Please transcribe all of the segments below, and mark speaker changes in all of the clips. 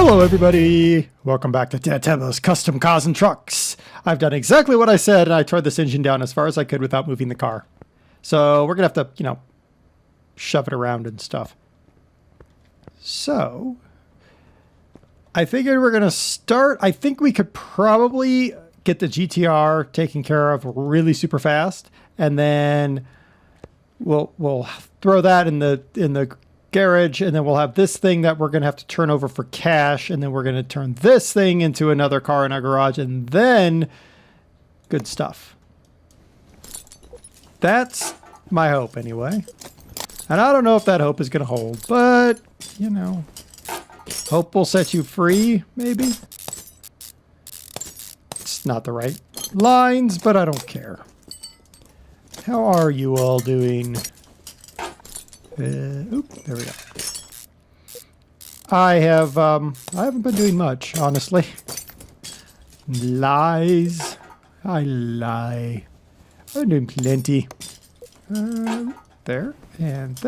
Speaker 1: Hello everybody! Welcome back to DerTebbers Custom Cars and Trucks. I've done exactly what I said and I tore this engine down as far as I could without moving the car. So we're going to have to, shove it around and stuff. So, I figured we're going to start. I think we could probably get the GTR taken care of really super fast. And then we'll throw that in the garage, and then we'll have this thing that we're going to have to turn over for cash, and then we're going to turn this thing into another car in our garage, and then good stuff. That's my hope anyway. And I don't know if that hope is going to hold, but, hope will set you free, maybe. It's not the right lines, but I don't care. How are you all doing? Oop, there we go. I haven't been doing much, honestly. Lies. I lie. I've been doing plenty. There, and...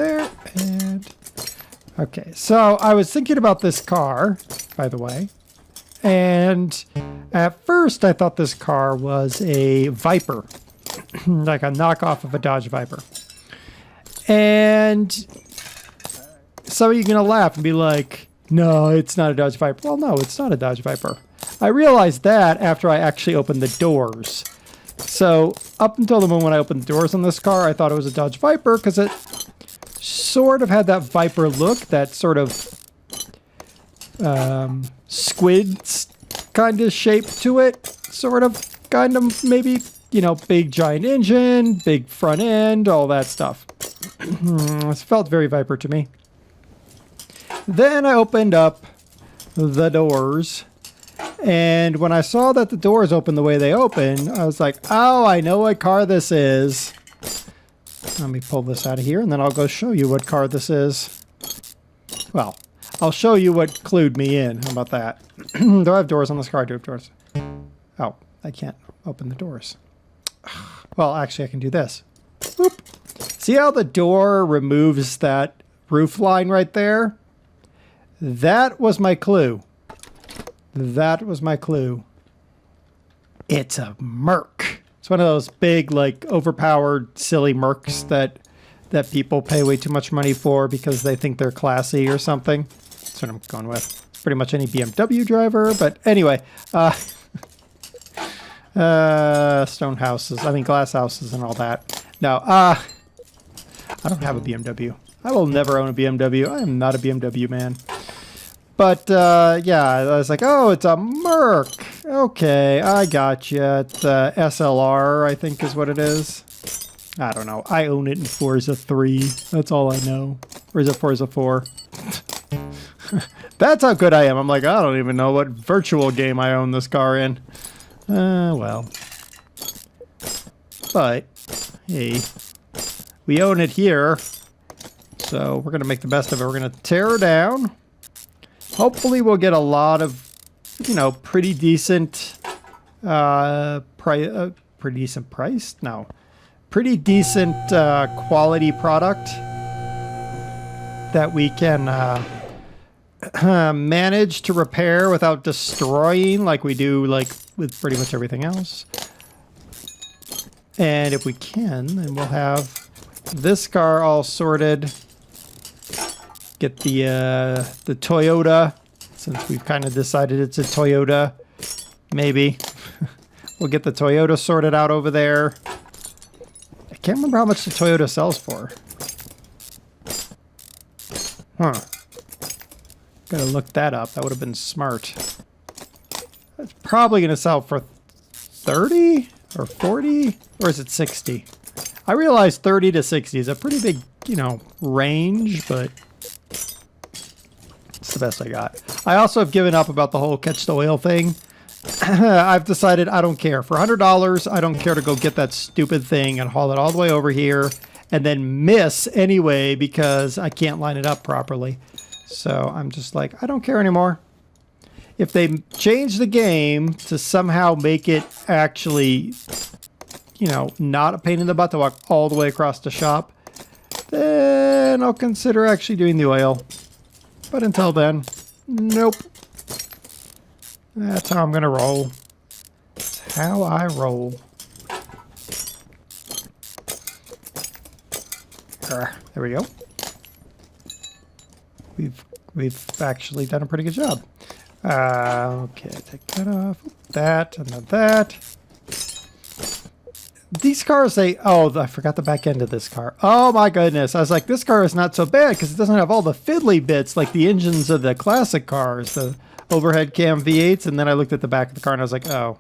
Speaker 1: Okay, so I was thinking about this car, by the way. And at first I thought this car was a Viper. Like a knockoff of a Dodge Viper. And some of you are going to laugh and be like, no, it's not a Dodge Viper. Well, no, it's not a Dodge Viper. I realized that after I actually opened the doors. So up until the moment I opened the doors on this car, I thought it was a Dodge Viper because it sort of had that Viper look, that sort of squid kind of shape to it. Sort of, kind of, maybe, big giant engine, big front end, all that stuff. It felt very Viper to me. Then I opened up the doors, and when I saw that the doors open the way they open, I was like, oh, I know what car this is. Let me pull this out of here, and then I'll go show you what car this is. Well, I'll show you what clued me in. How about that? Do I have doors on this car? Do I have doors? Oh, I can't open the doors. Well, actually, I can do this. Whoop. See how the door removes that roof line right there? That was my clue. That was my clue. It's a Merc. It's one of those big, like, overpowered, silly Mercs that people pay way too much money for because they think they're classy or something. That's what I'm going with. Pretty much any BMW driver, but anyway. Stone houses. I mean, glass houses and all that. No, I don't have a BMW. I will never own a BMW. I am not a BMW man. But, yeah, I was like, oh, it's a Merc. Okay, I gotcha. It's a SLR, I think is what it is. I don't know. I own it in Forza 3. That's all I know. Or is it Forza 4? That's how good I am. I'm like, I don't even know what virtual game I own this car in. Well. But, hey, we own it here. So we're going to make the best of it. We're going to tear her down. Hopefully we'll get a lot of, pretty decent, pretty decent price? No. Pretty decent quality product that we can manage to repair without destroying like we do with pretty much everything else. And if we can, then we'll have this car all sorted. Get the Toyota, since we've kind of decided it's a Toyota, maybe. We'll get the Toyota sorted out over there. I can't remember how much the Toyota sells for. Huh. Gotta look that up. That would have been smart. It's probably going to sell for 30 or 40, or is it 60? I realize 30 to 60 is a pretty big, range, but it's the best I got. I also have given up about the whole catch the oil thing. I've decided I don't care. For $100, I don't care to go get that stupid thing and haul it all the way over here and then miss anyway because I can't line it up properly. So I'm just like, I don't care anymore. If they change the game to somehow make it actually, not a pain in the butt to walk all the way across the shop, then I'll consider actually doing the oil. But until then, nope. That's how I'm gonna roll. That's how I roll. There we go. We've actually done a pretty good job. Okay, take that off. That and then that. These cars, oh, I forgot the back end of this car. Oh my goodness. I was like, this car is not so bad because it doesn't have all the fiddly bits like the engines of the classic cars, the overhead cam V8s. And then I looked at the back of the car and I was like, oh,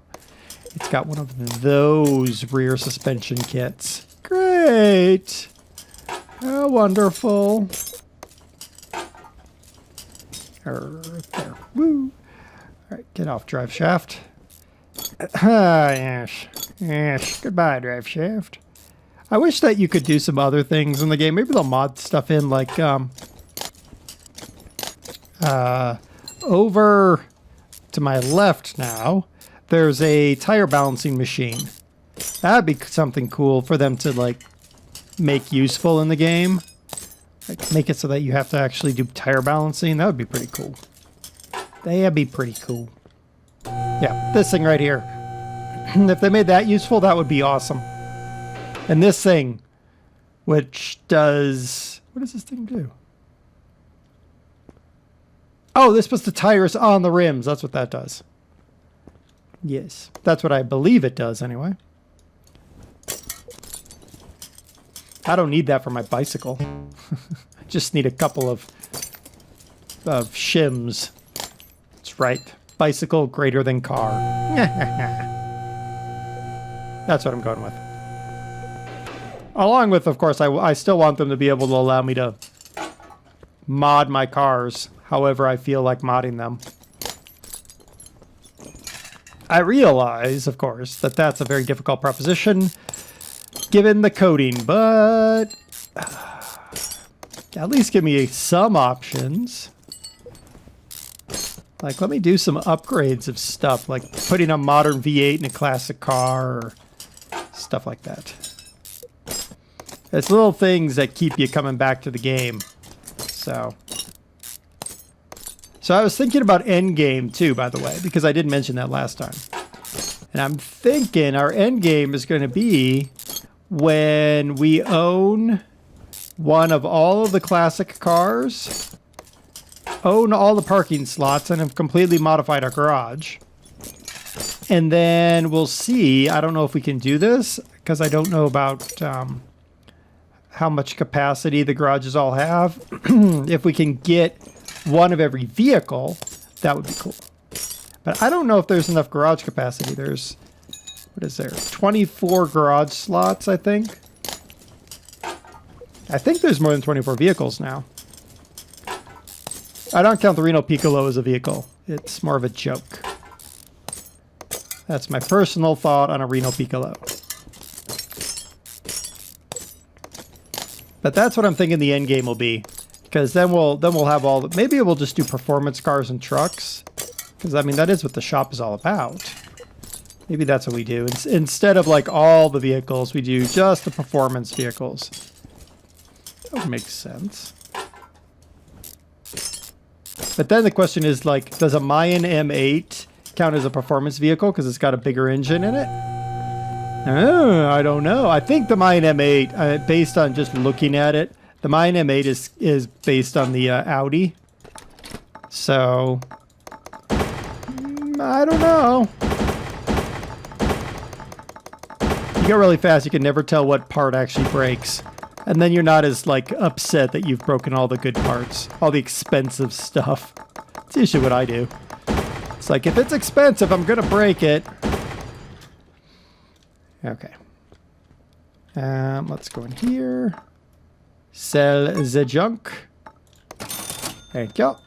Speaker 1: it's got one of those rear suspension kits. Great. How wonderful. There. Woo. All right, get off, drive shaft. Yes. Goodbye, drive shaft. I wish that you could do some other things in the game. Maybe they'll mod stuff in, like over to my left now. There's a tire balancing machine. That'd be something cool for them to like make useful in the game. Like make it so that you have to actually do tire balancing. That would be pretty cool. That'd be pretty cool. Yeah, this thing right here. If they made that useful, that would be awesome. And this thing, which does... What does this thing do? Oh, this puts the tires on the rims. That's what that does. Yes, that's what I believe it does anyway. I don't need that for my bicycle. I just need a couple of shims. That's right. Bicycle greater than car. That's what I'm going with. Along with, of course, I still want them to be able to allow me to mod my cars however I feel like modding them. I realize, of course, that that's a very difficult proposition given the coding, but at least give me some options. Like, let me do some upgrades of stuff, like putting a modern V8 in a classic car or stuff like that. It's little things that keep you coming back to the game. So I was thinking about endgame too, by the way, because I did mention that last time. And I'm thinking our endgame is going to be when we own one of all of the classic cars, own all the parking slots, and have completely modified our garage. And then we'll see. I don't know if we can do this because I don't know about how much capacity the garages all have. If we can get one of every vehicle, that would be cool. But I don't know if there's enough garage capacity. There's, what is there? 24 garage slots, I think. I think there's more than 24 vehicles now. I don't count the Reno Piccolo as a vehicle. It's more of a joke. That's my personal thought on a Reno Piccolo. But that's what I'm thinking the end game will be, because then we'll have all the, maybe we'll just do performance cars and trucks, because I mean that is what the shop is all about. Maybe that's what we do. Instead of like all the vehicles, we do just the performance vehicles. That would make sense. But then the question is, like, does a Mayan M8 count as a performance vehicle because it's got a bigger engine in it? I don't know. I think the Mayan M8, based on just looking at it, the Mayan M8 is based on the Audi. So, I don't know. You go really fast, you can never tell what part actually breaks. And then you're not as, like, upset that you've broken all the good parts. All the expensive stuff. That's usually what I do. It's like, if it's expensive, I'm gonna break it. Okay. Let's go in here. Sell the junk. There you go.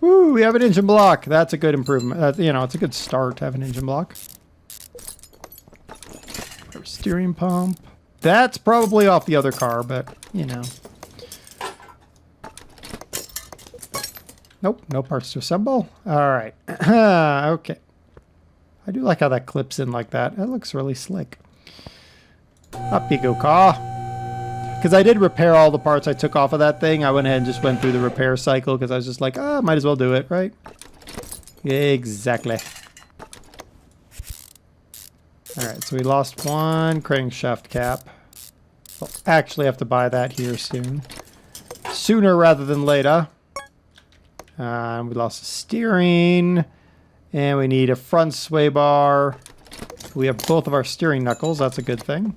Speaker 1: Woo, we have an engine block. That's a good improvement. You know, it's a good start to have an engine block. Our steering pump. That's probably off the other car, but, you know. Nope, no parts to assemble. All right. Okay. I do like how that clips in like that. That looks really slick. Up you go, car. Because I did repair all the parts I took off of that thing. I went ahead and just went through the repair cycle because I was just like, might as well do it, right? Exactly. Alright, so we lost one crankshaft cap. We'll actually have to buy that here soon. Sooner rather than later. We lost the steering. And we need a front sway bar. We have both of our steering knuckles. That's a good thing.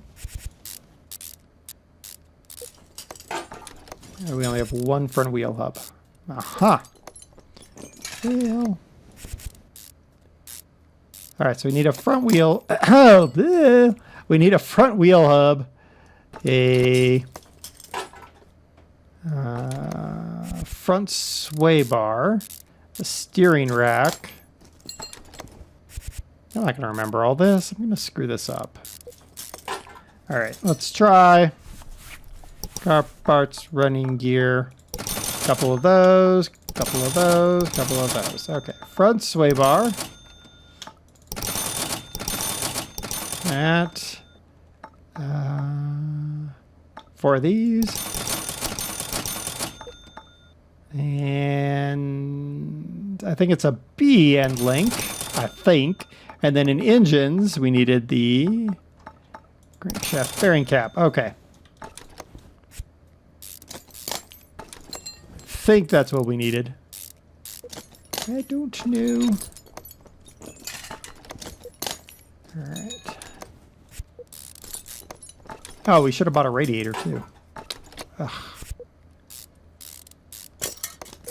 Speaker 1: And we only have one front wheel hub. Aha! Well. Alright, so we need a front wheel. We need a front wheel hub. A front sway bar. A steering rack. I'm not going to remember all this. I'm going to screw this up. Alright, let's try. Car parts, running gear. Couple of those, couple of those, couple of those. Okay, front sway bar. That. 4 of these. And I think it's a B end link, I think. And then in engines, we needed the crankshaft bearing cap. Okay. I think that's what we needed. I don't know. Alright. Oh, we should have bought a radiator too. Ugh.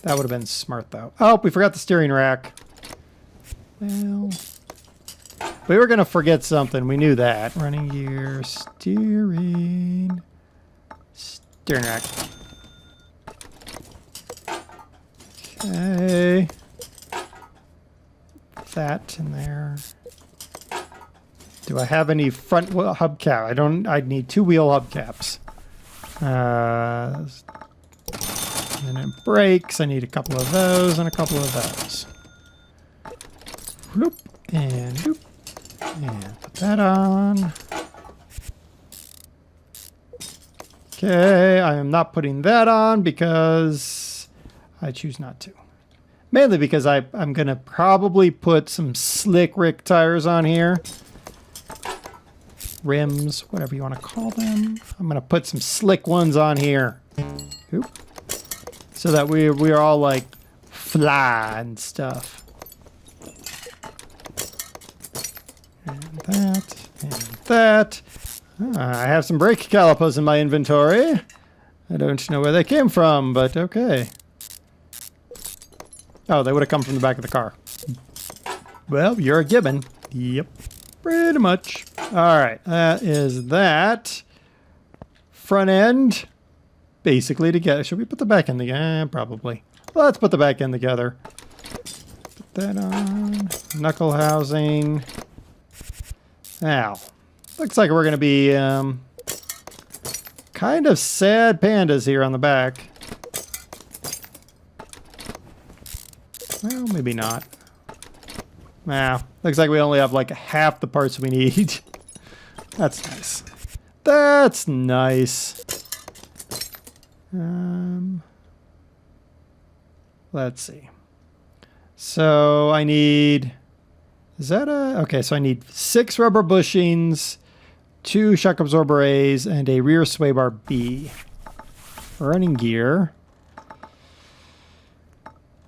Speaker 1: That would have been smart though. Oh, we forgot the steering rack. Well, we were going to forget something. We knew that. Running gear, steering rack. Okay. That in there. Do I have any front wheel hubcap? I don't. I need 2 wheel hubcaps. And then brakes. I need a couple of those and a couple of those. Whoop and whoop. And put that on. Okay, I am not putting that on because I choose not to. Mainly because I'm going to probably put some Slick Rick tires on here. Rims, whatever you want to call them. I'm going to put some slick ones on here. Oop. So that we're all like fly and stuff. And that, and that. I have some brake calipers in my inventory. I don't know where they came from, but okay. Oh, they would have come from the back of the car. Well, you're a gibbon. Yep, pretty much. All right, that is that. Front end, basically together. Should we put the back end together? Probably. Let's put the back end together. Put that on. Knuckle housing. Now, looks like we're going to be kind of sad pandas here on the back. Well, maybe not. Nah, looks like we only have like half the parts we need. That's nice. That's nice. Let's see. So I need... Is that a... Okay, so I need 6 rubber bushings, 2 shock absorber A's, and a rear sway bar B. Running gear.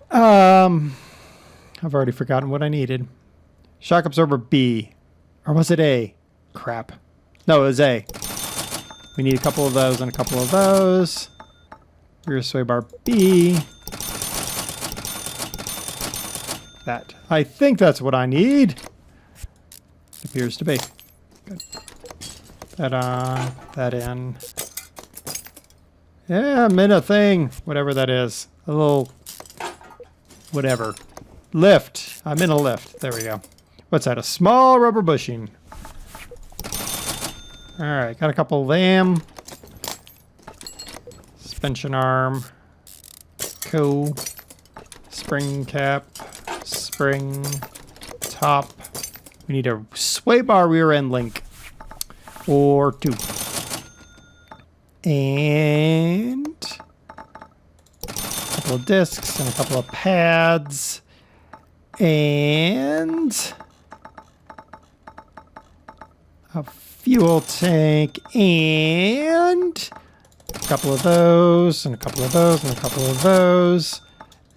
Speaker 1: I've already forgotten what I needed. Shock absorber B. Or was it A? Crap. No, it was A. We need a couple of those and a couple of those. Rear sway bar B. That. I think that's what I need. Appears to be. Good. That on. That in. Yeah, I'm in a thing. Whatever that is. A little... Whatever. Lift. I'm in a lift. There we go. What's that? A small rubber bushing. Alright, got a couple of them. Suspension arm. Cool. Spring cap. Spring. Top. We need a sway bar rear end link. Or 2. And... a couple of discs and a couple of pads. And a fuel tank, and a couple of those, and a couple of those, and a couple of those,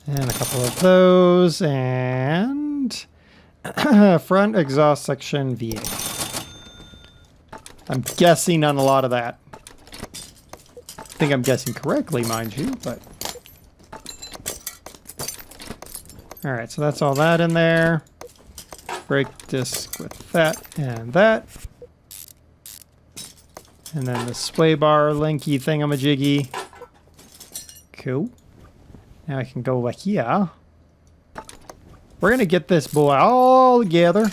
Speaker 1: and a couple of those, and front exhaust section V8. I'm guessing on a lot of that. I think I'm guessing correctly, mind you, but... Alright, so that's all that in there. Brake disc with that and that. And then the sway bar linky thingamajiggy. Cool. Now I can go like here. We're going to get this boy all together.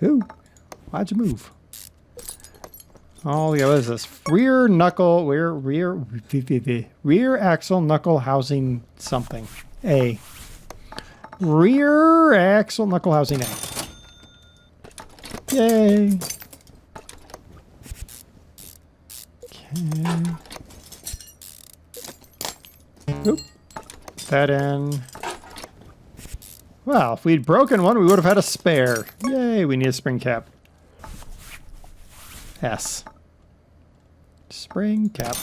Speaker 1: Ooh, why'd you move? Oh, yeah, what is this? Rear axle knuckle housing something. A. Rear axle knuckle housing A. Yay. Okay. Oop. That in. Well, if we'd broken one, we would have had a spare. Yay, we need a spring cap. S. Spring cap.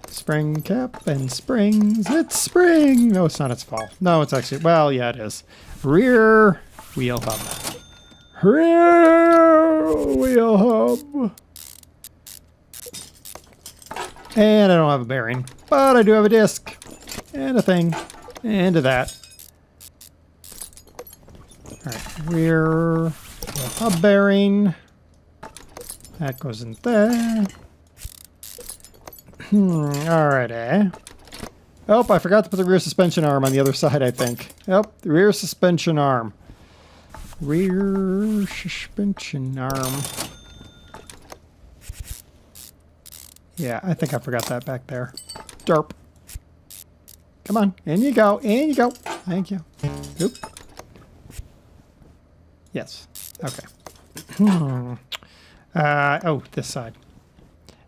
Speaker 1: Spring cap and springs. It's spring. No, it's not. It's fall. No, it's actually... Well, yeah, it is. Rear wheel hub. Rear wheel hub. And I don't have a bearing, but I do have a disc. And a thing. And a that. Alright, rear wheel hub bearing. That goes in there. Alrighty. Oh, I forgot to put the rear suspension arm on the other side, I think. Yep, the rear suspension arm. Rear suspension arm. Yeah, I think I forgot that back there. Derp. Come on, in you go, in you go. Thank you. Oop. Yes, okay. Oh, this side.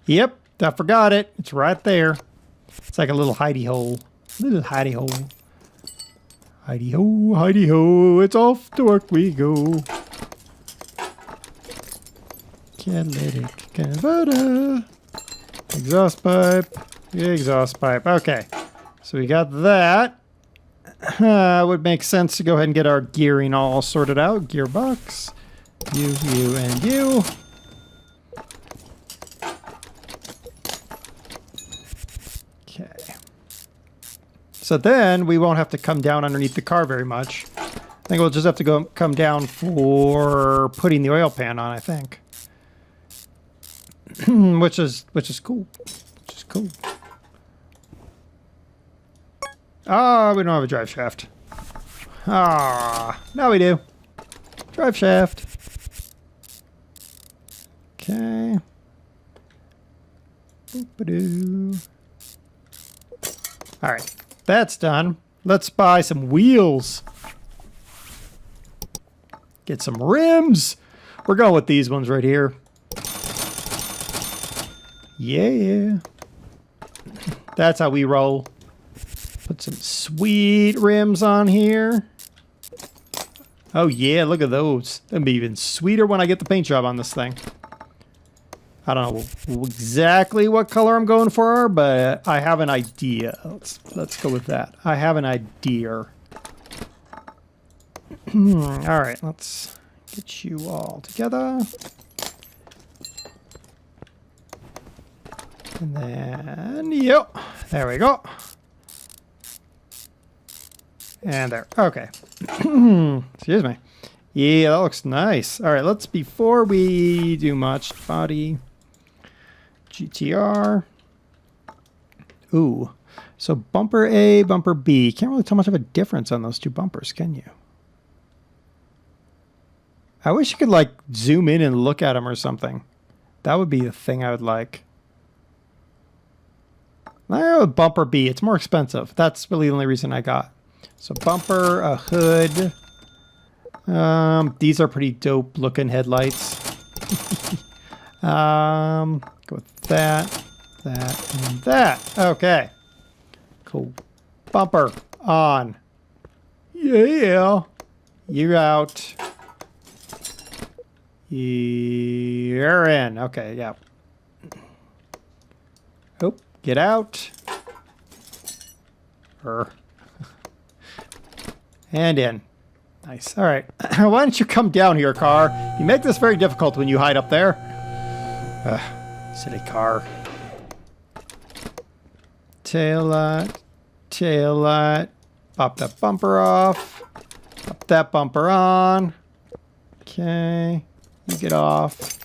Speaker 1: Yep, I forgot it. It's right there. It's like a little hidey hole. Little hidey hole. Hidey ho, hidey ho. It's off to work we go. Catalytic converter. Exhaust pipe. Exhaust pipe. Okay. So we got that. Would make sense to go ahead and get our gearing all sorted out. Gearbox. You, and you. Okay. So then we won't have to come down underneath the car very much. I think we'll just have to come down for putting the oil pan on, I think. which is cool. Which is cool. Ah, we don't have a drive shaft. Ah, now we do. Drive shaft. Okay. Boop-a-doo. All right, that's done. Let's buy some wheels. Get some rims. We're going with these ones right here. Yeah. That's how we roll. Put some sweet rims on here. Oh yeah, look at those. That'll be even sweeter when I get the paint job on this thing. I don't know exactly what color I'm going for, but I have an idea. Let's go with that. I have an idea. All right, let's get you all together. And then, yep, there we go. And there, okay. Excuse me. Yeah, that looks nice. All right, before we do much, body, GTR. Ooh, so bumper A, bumper B. Can't really tell much of a difference on those two bumpers, can you? I wish you could like zoom in and look at them or something. That would be the thing I would like. Bumper B, it's more expensive. That's really the only reason I got. So bumper, a hood. These are pretty dope looking headlights. Go with that, and that. Okay. Cool. Bumper on. Yeah. You're out. You're in. Okay, yeah. Oh, get out. And in. Nice. All right. Why don't you come down here, car? You make this very difficult when you hide up there. Silly car. Tail light. Tail light. Pop that bumper off. Pop that bumper on. Okay. You get off.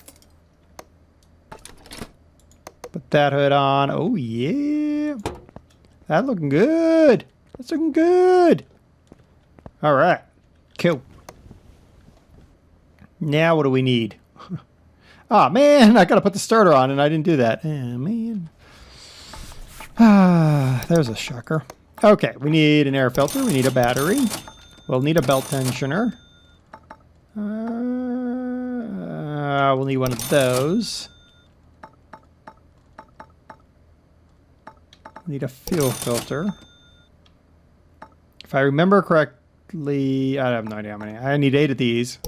Speaker 1: Put that hood on. Oh, yeah. That's looking good. That's looking good. All right. Cool. Now what do we need? Oh, man. I got to put the starter on, and I didn't do that. Oh, man. There's a shocker. Okay. We need an air filter. We need a battery. We'll need a belt tensioner. We'll need one of those. Need a fuel filter. If I remember correctly, I have no idea how many. I need 8 of these.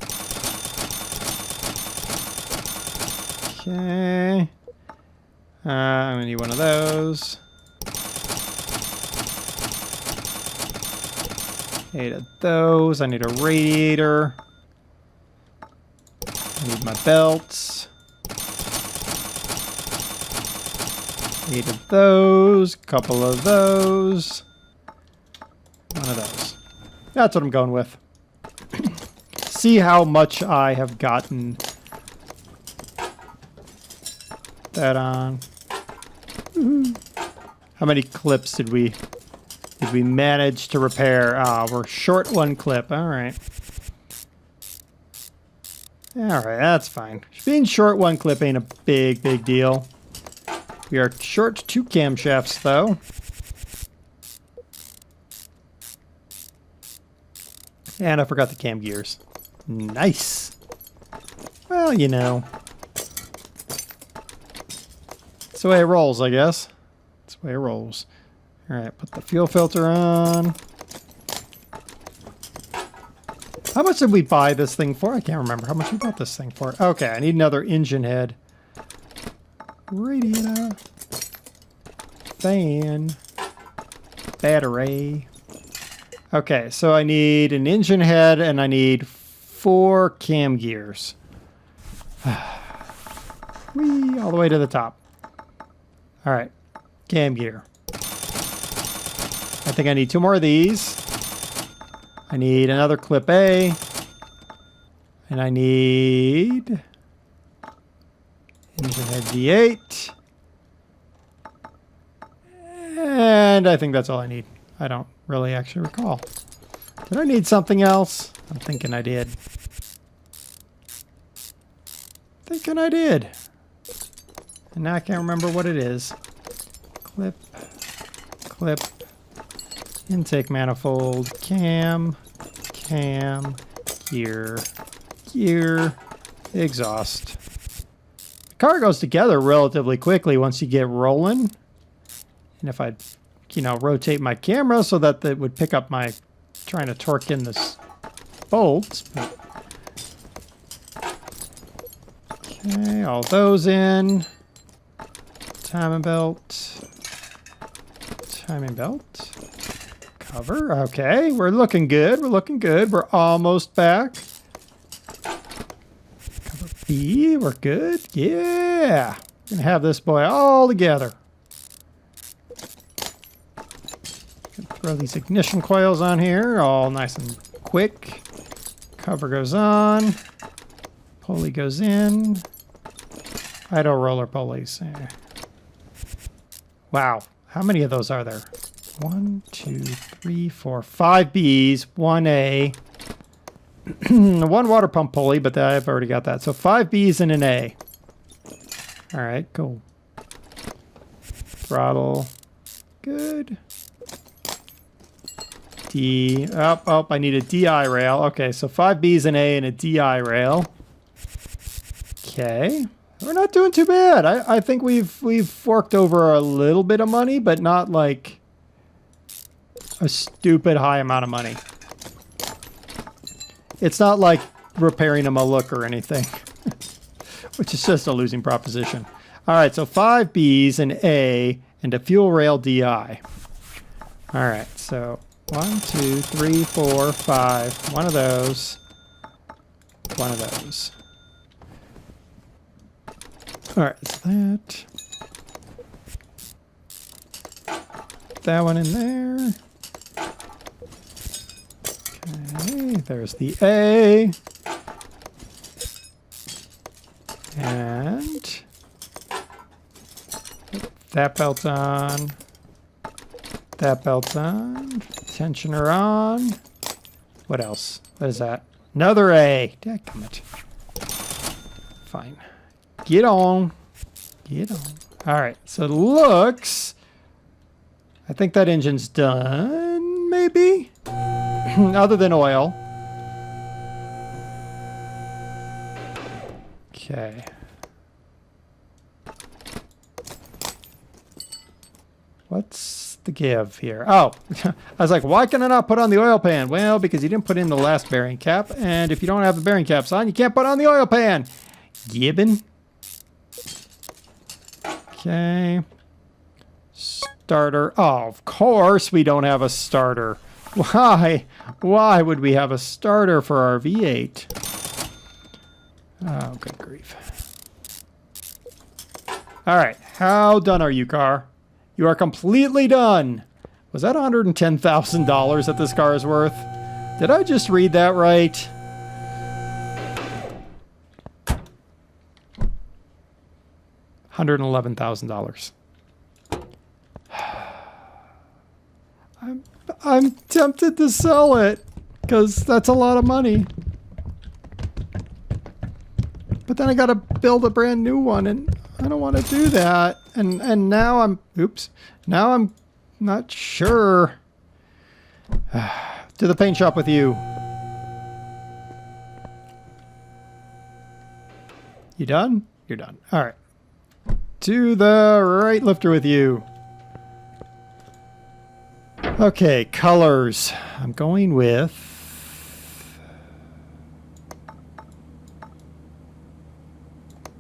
Speaker 1: Okay. I'm gonna need one of those. 8 of those. I need a radiator. I need my belts. 8 of those. Couple of those. One of those. That's what I'm going with. See how much I have gotten that on. How many clips did we manage to repair? Ah, we're short 1 clip. All right. All right, that's fine. Being short 1 clip ain't a big deal. We are short 2 camshafts, though. And I forgot the cam gears. Nice. Well, you know. That's the way it rolls, I guess. That's the way it rolls. All right, put the fuel filter on. How much did we buy this thing for? I can't remember how much we bought this thing for. Okay, I need another engine head. Radiator. Fan. Battery. Okay, so I need an engine head and I need 4 cam gears. Whee, all the way to the top. All right, cam gear. I think I need 2 more of these. I need another clip A. And I need engine head V8. And I think that's all I need. I don't really actually recall. Did I need something else? I'm thinking I did. Thinking I did. And now I can't remember what it is. Clip. Clip. Intake manifold. Cam. Cam. Gear. Gear. Exhaust. The car goes together relatively quickly once you get rolling. And if I, you know, rotate my camera so that it would pick up my trying to torque in this bolts. But okay, all those in. Timing belt. Timing belt. Cover. Okay, we're looking good. We're looking good. We're almost back. Cover B. We're good. Yeah. We're gonna have this boy all together. Throw these ignition coils on here, all nice and quick. Cover goes on. Pulley goes in. Idle roller pulleys. Wow, how many of those are there? 1, 2, 3, 4, 5 Bs, 1 A. 1 water pump pulley, but I've already got that. So 5 Bs and an A. All right, cool. Throttle. Good. D. Oh, I need a DI rail. Okay, so 5 Bs and A and a DI rail. Okay. We're not doing too bad. I think we've forked over a little bit of money, but not like a stupid high amount of money. It's not like repairing them a look or anything, which is just a losing proposition. All right, so 5 Bs, an A, and a fuel rail DI. All right, so 1, 2, 3, 4, 5. One of those. One of those. All right, so that. That one in there. Okay, there's the A. And that belt's on. That belt's on. Tensioner on. What else? What is that? Another A. Dadgummit. Fine. Get on. Get on. All right, so it looks... I think that engine's done, maybe? Other than oil. Okay. What's the give here? Oh, I was like, why can I not put on the oil pan? Well, because you didn't put in the last bearing cap, and if you don't have the bearing caps on, you can't put on the oil pan. Gibbon. Okay. Starter. Oh, of course we don't have a starter. Why? Why would we have a starter for our V8? Oh, good grief. All right. How done are you, car? You are completely done. Was that $110,000 that this car is worth? Did I just read that right? $111,000. I'm tempted to sell it because that's a lot of money. But then I got to build a brand new one, and I don't want to do that. And now I'm, oops, now I'm not sure. To the paint shop with you. You done? You're done. All right. To the right lifter with you. Okay, colors. I'm going with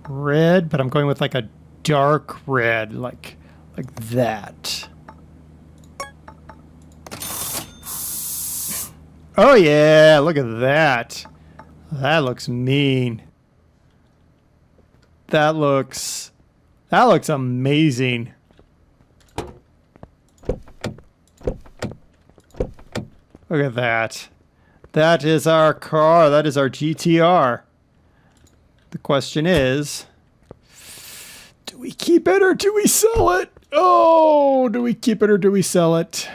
Speaker 1: red, but I'm going with like a dark red, like that. Oh yeah, look at that. That looks mean. That looks amazing. Look at that. That is our car. That is our GTR. The question is, do we keep it or do we sell it? Oh, do we keep it or do we sell it?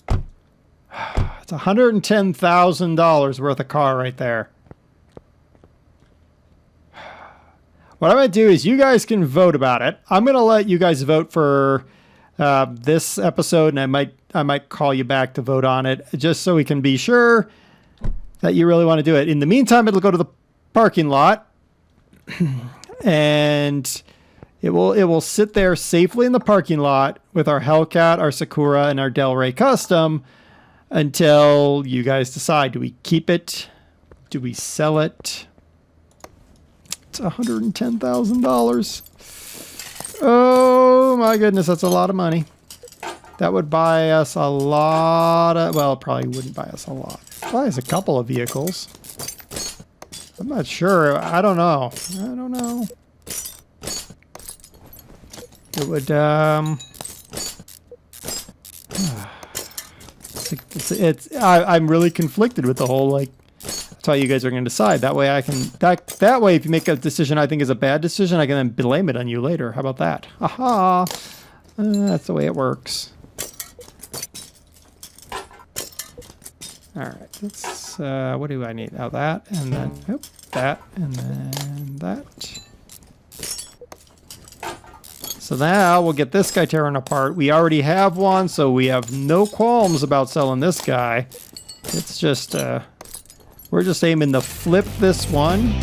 Speaker 1: It's $110,000 worth of car right there. What I'm going to do is you guys can vote about it. I'm going to let you guys vote for this episode, and I might call you back to vote on it just so we can be sure that you really want to do it. In the meantime, it'll go to the parking lot and it will sit there safely in the parking lot with our Hellcat, our Sakura, and our Del Rey Custom until you guys decide. Do we keep it? Do we sell it? It's $110,000. Oh my goodness, that's a lot of money. That would buy us a lot of, well, it probably wouldn't buy us a lot. Buy us a couple of vehicles. I'm not sure. I don't know. I don't know. It would, I'm really conflicted with the whole, like, that's how you guys are going to decide. That way I can, that way if you make a decision I think is a bad decision, I can then blame it on you later. How about that? Aha! That's the way it works. All right, let's, what do I need? Oh, that, and then, oh, that, and then that. So now we'll get this guy tearing apart. We already have one, so we have no qualms about selling this guy. It's just, we're just aiming to flip this one